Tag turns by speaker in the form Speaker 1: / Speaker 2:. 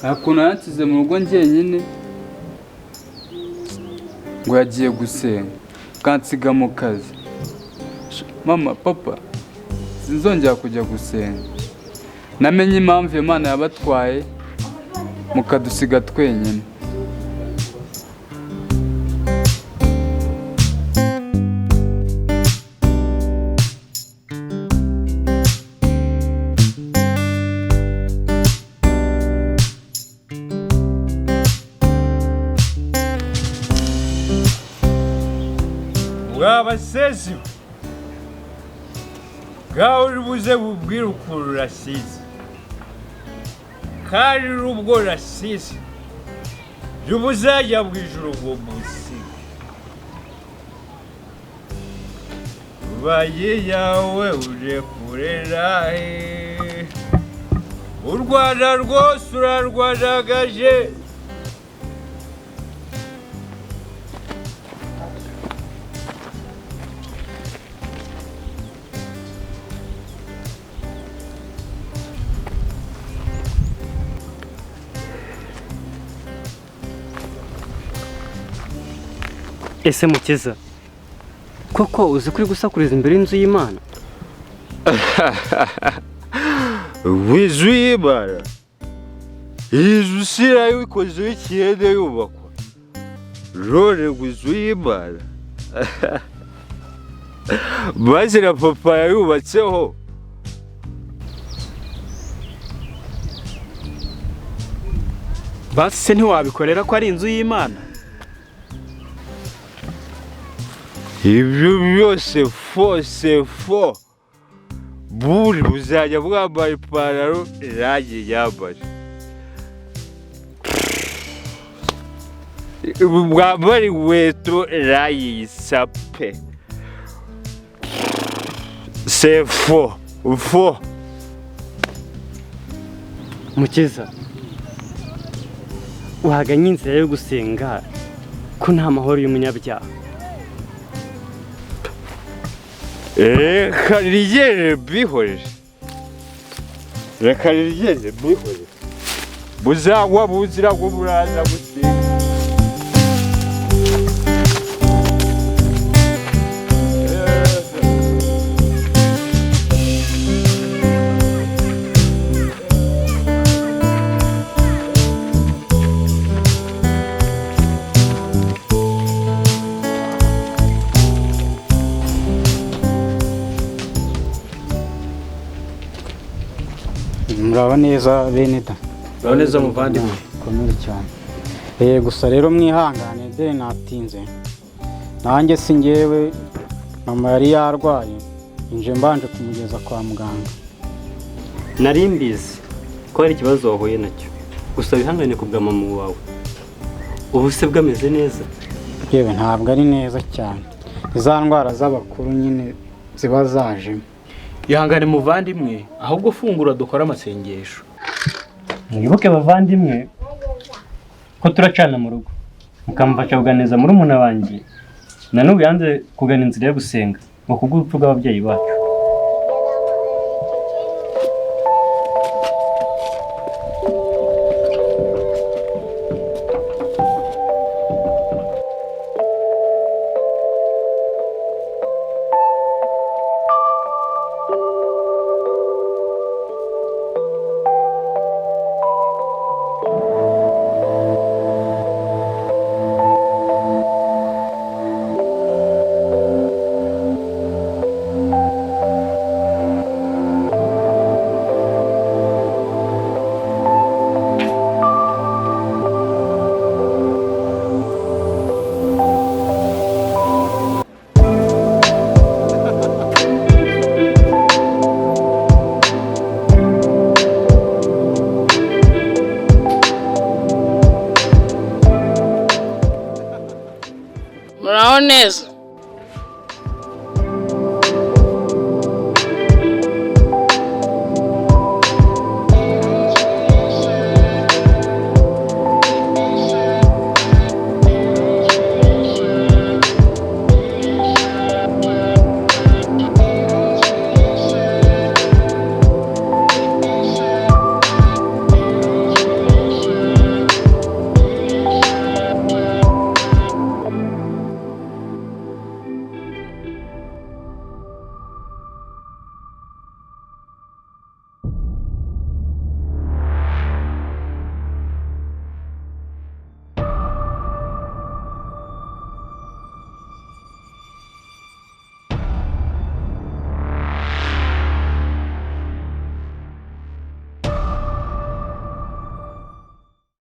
Speaker 1: Hakuna yansize mu rugo njyenyine ngo yagiye gusenga kansiga mu kazi. Mama, papa, sinzongera kujya gusenga. Namenye impamvu Imana yabatwaye mukadusiga twenyine.
Speaker 2: Abasezi ngaho uribuze bubwire ukuntu urasize kandi n'ubwo urasize ntibuzajya mu ijuru ngo musige. Ubaye yawe uje kurera u Rwanda rwose urarwandagaje.
Speaker 3: Ese Mukiza, koko uzi kuri gusakuriza imbere y'inzu y'Imana?
Speaker 2: W'inzu y'Imana? Inzu sirayo ikoze ikiyede yubakwa none ngo inzu y'Imana? Maze na papa yayubatseho.
Speaker 3: Basi se ntiwabikorera ko ari inzu y'Imana?
Speaker 2: Ibyo byose fose fo buri buzajya bwambara ipantaro irangi yambaye, bwambara inkweto irangi yisape. C'est faux, faux.
Speaker 3: Mukiza, uhaganye inzira yo gusenga ko nta mahoro y'umunyabyaha.
Speaker 2: Reka rigende mbihorere, reka rigende mbihorere, muzagwa mu nzira ngo muraza gusenga.
Speaker 4: Muraba neza bene da.
Speaker 3: Muraba neza muvandimwe.
Speaker 4: Komera cyane. Gusa rero mwihangane de natinze. Nanjye singewe mama yari yarwaye. Inje mbanje kumugeza kwa muganga.
Speaker 3: Nari mbizi ko hari ikibazo wahuye nacyo. Gusa bihangane kubwa mama wawe. Ubu se bwameze neza?
Speaker 4: Yewe ntabwo ari neza cyane. Za ndwara z'abakuru nyine ziba zaje.
Speaker 5: Ihangane muvandimwe, ahubwo fungura dukora amasengesho.
Speaker 3: Mwibuke bavandimwe ko turacana mu rugo. Mukamfasha kuganiriza muri umuna wanjye. Na n'ubu yanze kugana inzira yo gusenga ngo kubw'urupfu rw'ababyeyi bacu.
Speaker 6: Muraho neza.